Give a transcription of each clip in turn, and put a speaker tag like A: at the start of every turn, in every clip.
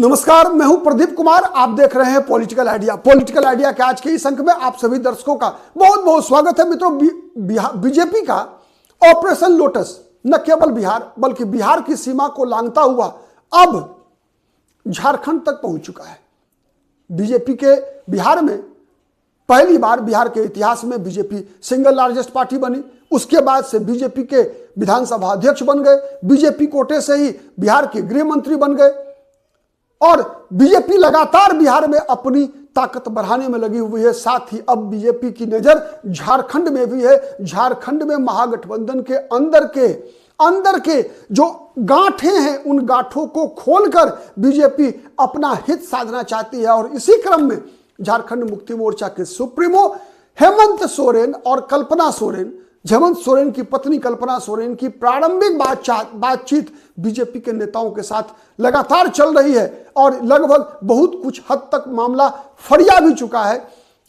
A: नमस्कार, मैं हूं प्रदीप कुमार। आप देख रहे हैं पॉलिटिकल आइडिया। पॉलिटिकल आइडिया के आज के इस अंक में आप सभी दर्शकों का बहुत बहुत स्वागत है। मित्रों, बीजेपी का ऑपरेशन लोटस न केवल बिहार बल्कि बिहार की सीमा को लांघता हुआ अब झारखंड तक पहुंच चुका है। बीजेपी के बिहार में पहली बार बिहार के इतिहास में बीजेपी सिंगल लार्जेस्ट पार्टी बनी। उसके बाद से बीजेपी के विधानसभा अध्यक्ष बन गए, बीजेपी कोटे से ही बिहार के गृह मंत्री बन गए और बीजेपी लगातार बिहार में अपनी ताकत बढ़ाने में लगी हुई है। साथ ही अब बीजेपी की नजर झारखंड में भी है। झारखंड में महागठबंधन के अंदर के जो गांठें हैं उन गांठों को खोलकर बीजेपी अपना हित साधना चाहती है और इसी क्रम में झारखंड मुक्ति मोर्चा के सुप्रीमो हेमंत सोरेन और कल्पना सोरेन, हेमंत सोरेन की पत्नी कल्पना सोरेन की प्रारंभिक बातचीत बीजेपी के नेताओं के साथ लगातार चल रही है और लगभग बहुत कुछ हद तक मामला फरिया भी चुका है।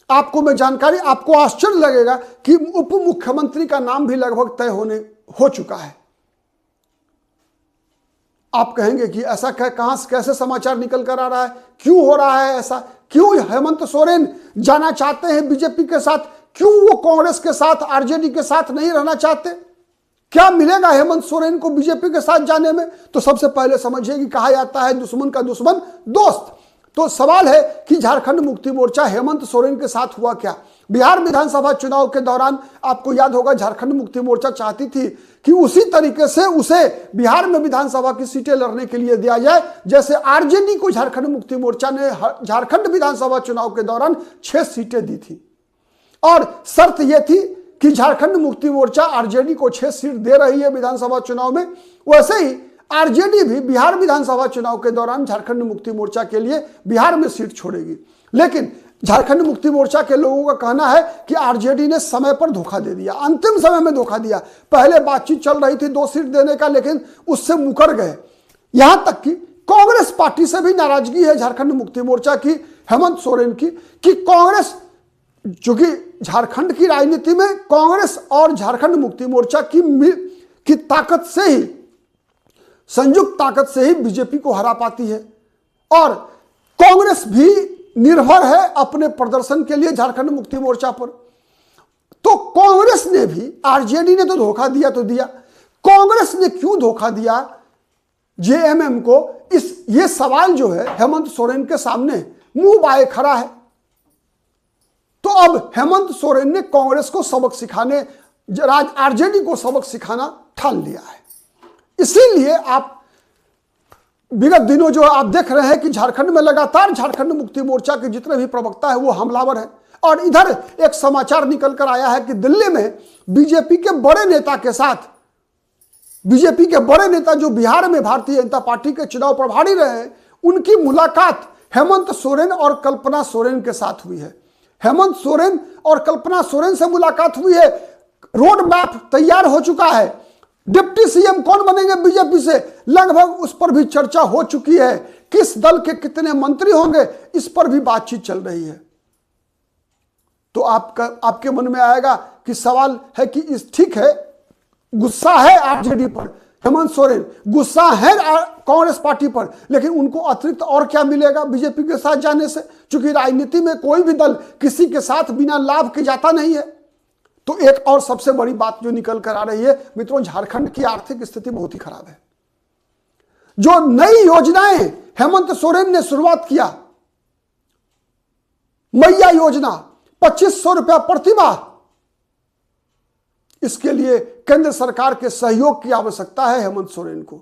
A: आपको मैं जानकारी, आपको आश्चर्य लगेगा कि उप मुख्यमंत्री का नाम भी लगभग तय हो चुका है। आप कहेंगे कि ऐसा कहां से कैसे समाचार निकल कर आ रहा है, क्यों हो रहा है ऐसा, क्यों हेमंत सोरेन जाना चाहते हैं बीजेपी के साथ, क्यों वो कांग्रेस के साथ आरजेडी के साथ नहीं रहना चाहते, क्या मिलेगा हेमंत सोरेन को बीजेपी के साथ जाने में? तो सबसे पहले समझिए कि कहा जाता है दुश्मन का दुश्मन दोस्त। तो सवाल है कि झारखंड मुक्ति मोर्चा हेमंत सोरेन के साथ हुआ क्या? बिहार विधानसभा चुनाव के दौरान आपको याद होगा झारखंड मुक्ति मोर्चा चाहती थी कि उसी तरीके से उसे बिहार में विधानसभा की सीटें लड़ने के लिए दिया जाए जैसे आरजेडी को झारखंड मुक्ति मोर्चा ने झारखंड विधानसभा चुनाव के दौरान 6 सीटें दी थी और शर्त यह थी कि झारखंड मुक्ति मोर्चा आरजेडी को 6 सीट दे रही है विधानसभा चुनाव में, वैसे ही आरजेडी भी बिहार विधानसभा चुनाव के दौरान झारखंड मुक्ति मोर्चा के लिए बिहार में सीट छोड़ेगी। लेकिन झारखंड मुक्ति मोर्चा के लोगों का कहना है कि आरजेडी ने समय पर धोखा दे दिया, अंतिम समय में धोखा दिया। पहले बातचीत चल रही थी 2 सीट देने का, लेकिन उससे मुकर गए। यहां तक कि कांग्रेस पार्टी से भी नाराजगी है झारखंड मुक्ति मोर्चा की, हेमंत सोरेन की, कि कांग्रेस, चूंकि झारखंड की राजनीति में कांग्रेस और झारखंड मुक्ति मोर्चा की ताकत से ही, संयुक्त ताकत से ही बीजेपी को हरा पाती है और कांग्रेस भी निर्भर है अपने प्रदर्शन के लिए झारखंड मुक्ति मोर्चा पर। तो कांग्रेस ने भी, आरजेडी ने तो धोखा दिया तो दिया, कांग्रेस ने क्यों धोखा दिया जेएमएम को? ये सवाल जो है हेमंत सोरेन के सामने मुंह बाए खड़ा है। तो अब हेमंत सोरेन ने कांग्रेस को सबक सिखाने, आरजेडी को सबक सिखाना ठान लिया है। इसीलिए आप विगत दिनों जो आप देख रहे हैं कि झारखंड में लगातार झारखंड मुक्ति मोर्चा के जितने भी प्रवक्ता है वो हमलावर है। और इधर एक समाचार निकल कर आया है कि दिल्ली में बीजेपी के बड़े नेता के साथ, बीजेपी के बड़े नेता जो बिहार में भारतीय जनता पार्टी के चुनाव प्रभारी रहे हैं, उनकी मुलाकात हेमंत सोरेन और कल्पना सोरेन के साथ हुई है। हेमंत सोरेन और कल्पना सोरेन से मुलाकात हुई है, रोड मैप तैयार हो चुका है, डिप्टी सीएम कौन बनेंगे बीजेपी से लगभग उस पर भी चर्चा हो चुकी है, किस दल के कितने मंत्री होंगे इस पर भी बातचीत चल रही है। तो आपके मन में आएगा कि सवाल है कि ठीक है, गुस्सा है आरजेडी पर, हेमंत सोरेन गुस्सा है कांग्रेस पार्टी पर, लेकिन उनको अतिरिक्त और क्या मिलेगा बीजेपी के साथ जाने से? क्योंकि राजनीति में कोई भी दल किसी के साथ बिना लाभ के जाता नहीं है। तो एक और सबसे बड़ी बात जो निकल कर आ रही है मित्रों, झारखंड की आर्थिक स्थिति बहुत ही खराब है। जो नई योजनाएं हेमंत सोरेन ने शुरुआत किया, मैया योजना 2500 रुपया प्रतिमाह, इसके लिए केंद्र सरकार के सहयोग की आवश्यकता है हेमंत सोरेन को।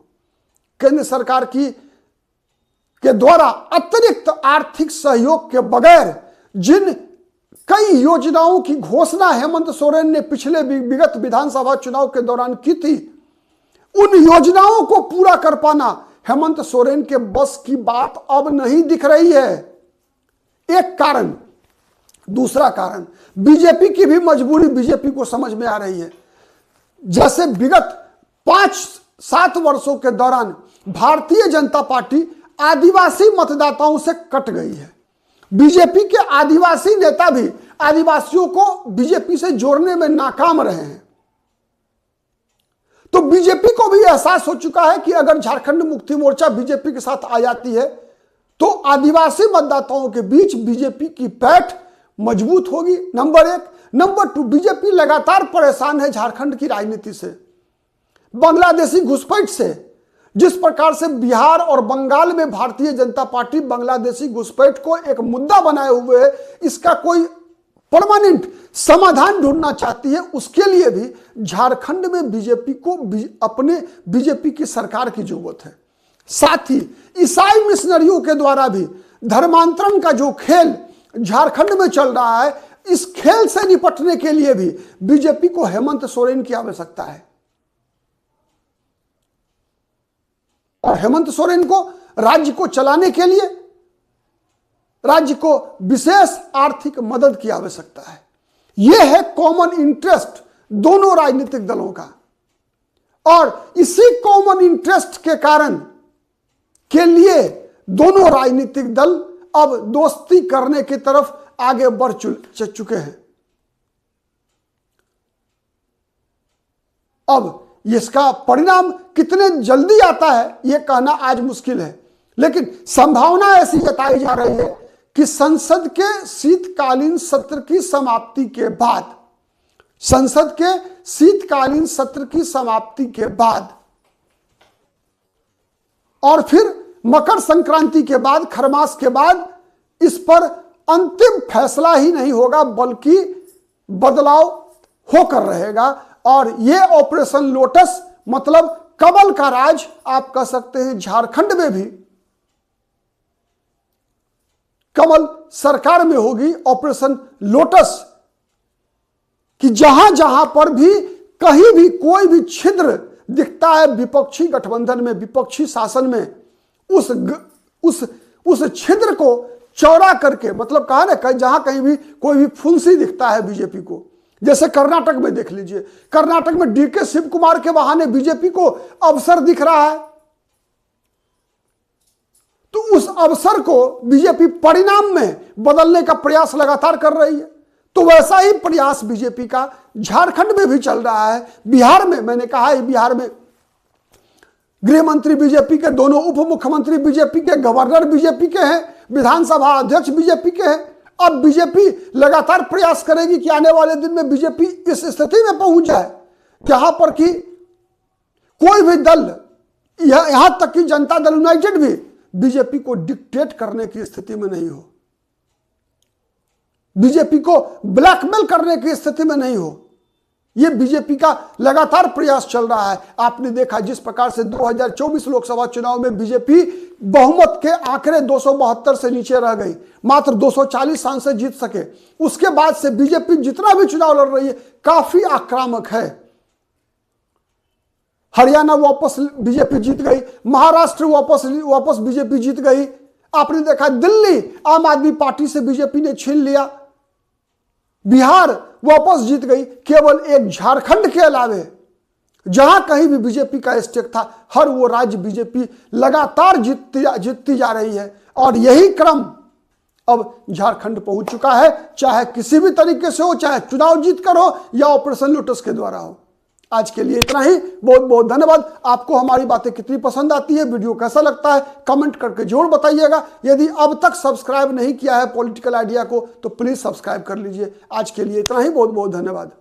A: केंद्र सरकार के द्वारा अतिरिक्त आर्थिक सहयोग के बगैर जिन कई योजनाओं की घोषणा हेमंत सोरेन ने पिछले विगत विधानसभा चुनाव के दौरान की थी, उन योजनाओं को पूरा कर पाना हेमंत सोरेन के बस की बात अब नहीं दिख रही है। एक कारण। दूसरा कारण, बीजेपी की भी मजबूरी बीजेपी को समझ में आ रही है। जैसे विगत 5-7 वर्षों के दौरान भारतीय जनता पार्टी आदिवासी मतदाताओं से कट गई है। बीजेपी के आदिवासी नेता भी आदिवासियों को बीजेपी से जोड़ने में नाकाम रहे हैं। तो बीजेपी को भी एहसास हो चुका है कि अगर झारखंड मुक्ति मोर्चा बीजेपी के साथ आ जाती है तो आदिवासी मतदाताओं के बीच बीजेपी की पैठ मजबूत होगी, नंबर एक। नंबर 2, बीजेपी लगातार परेशान है झारखंड की राजनीति से, बांग्लादेशी घुसपैठ से। जिस प्रकार से बिहार और बंगाल में भारतीय जनता पार्टी बांग्लादेशी घुसपैठ को एक मुद्दा बनाए हुए है, इसका कोई परमानेंट समाधान ढूंढना चाहती है, उसके लिए भी झारखंड में बीजेपी को अपने बीजेपी की सरकार की जरूरत है। साथ ही ईसाई मिशनरियों के द्वारा भी धर्मांतरण का जो खेल झारखंड में चल रहा है, इस खेल से निपटने के लिए भी बीजेपी को हेमंत सोरेन की आवश्यकता है। और हेमंत सोरेन को राज्य को चलाने के लिए राज्य को विशेष आर्थिक मदद की आवश्यकता है। यह है कॉमन इंटरेस्ट दोनों राजनीतिक दलों का, और इसी कॉमन इंटरेस्ट के कारण के लिए दोनों राजनीतिक दल अब दोस्ती करने की तरफ आगे बढ़ चुके हैं। अब इसका परिणाम कितने जल्दी आता है यह कहना आज मुश्किल है, लेकिन संभावना ऐसी जताई जा रही है कि संसद के शीतकालीन सत्र की समाप्ति के बाद, संसद के शीतकालीन सत्र की समाप्ति के बाद और फिर मकर संक्रांति के बाद, खरमास के बाद इस पर अंतिम फैसला ही नहीं होगा, बल्कि बदलाव होकर रहेगा। और यह ऑपरेशन लोटस मतलब कमल का राज आप कह सकते हैं, झारखंड में भी कमल सरकार में होगी ऑपरेशन लोटस, कि जहां जहां पर भी कहीं भी कोई भी छिद्र दिखता है विपक्षी गठबंधन में, विपक्षी शासन में, उस छिद्र को चौड़ा करके, मतलब कहा ना, जहां कहीं भी कोई भी फुंसी दिखता है बीजेपी को, जैसे कर्नाटक में देख लीजिए, कर्नाटक में डीके शिव कुमार के बहाने बीजेपी को अवसर दिख रहा है, तो उस अवसर को बीजेपी परिणाम में बदलने का प्रयास लगातार कर रही है। तो वैसा ही प्रयास बीजेपी का झारखंड में भी चल रहा है। बिहार में मैंने कहा है, बिहार में गृह मंत्री बीजेपी के, दोनों उप मुख्यमंत्री बीजेपी के, गवर्नर बीजेपी के हैं, विधानसभा अध्यक्ष बीजेपी के हैं। अब बीजेपी लगातार प्रयास करेगी कि आने वाले दिन में बीजेपी इस स्थिति में पहुंच जाए जहां पर कि कोई भी दल, यहां तक कि जनता दल यूनाइटेड भी बीजेपी को डिक्टेट करने की स्थिति में नहीं हो, बीजेपी को ब्लैकमेल करने की स्थिति में नहीं हो। यह बीजेपी का लगातार प्रयास चल रहा है। आपने देखा जिस प्रकार से 2024 लोकसभा चुनाव में बीजेपी बहुमत के आंकड़े 272 से नीचे रह गई, मात्र 240 सांसद जीत सके। उसके बाद से बीजेपी जितना भी चुनाव लड़ रही है काफी आक्रामक है। हरियाणा वापस बीजेपी जीत गई, महाराष्ट्र वापस बीजेपी जीत गई। आपने देखा दिल्ली आम आदमी पार्टी से बीजेपी ने छीन लिया, बिहार वापस जीत गई। केवल एक झारखंड के अलावे जहां कहीं भी बीजेपी का स्टेक था, हर वो राज्य बीजेपी लगातार जीतती जा रही है। और यही क्रम अब झारखंड पहुंच चुका है, चाहे किसी भी तरीके से हो, चाहे चुनाव जीतकर हो या ऑपरेशन लोटस के द्वारा हो। आज के लिए इतना ही, बहुत बहुत धन्यवाद। आपको हमारी बातें कितनी पसंद आती है, वीडियो कैसा लगता है, कमेंट करके जरूर बताइएगा। यदि अब तक सब्सक्राइब नहीं किया है पॉलिटिकल आइडिया को तो प्लीज सब्सक्राइब कर लीजिए। आज के लिए इतना ही, बहुत बहुत धन्यवाद।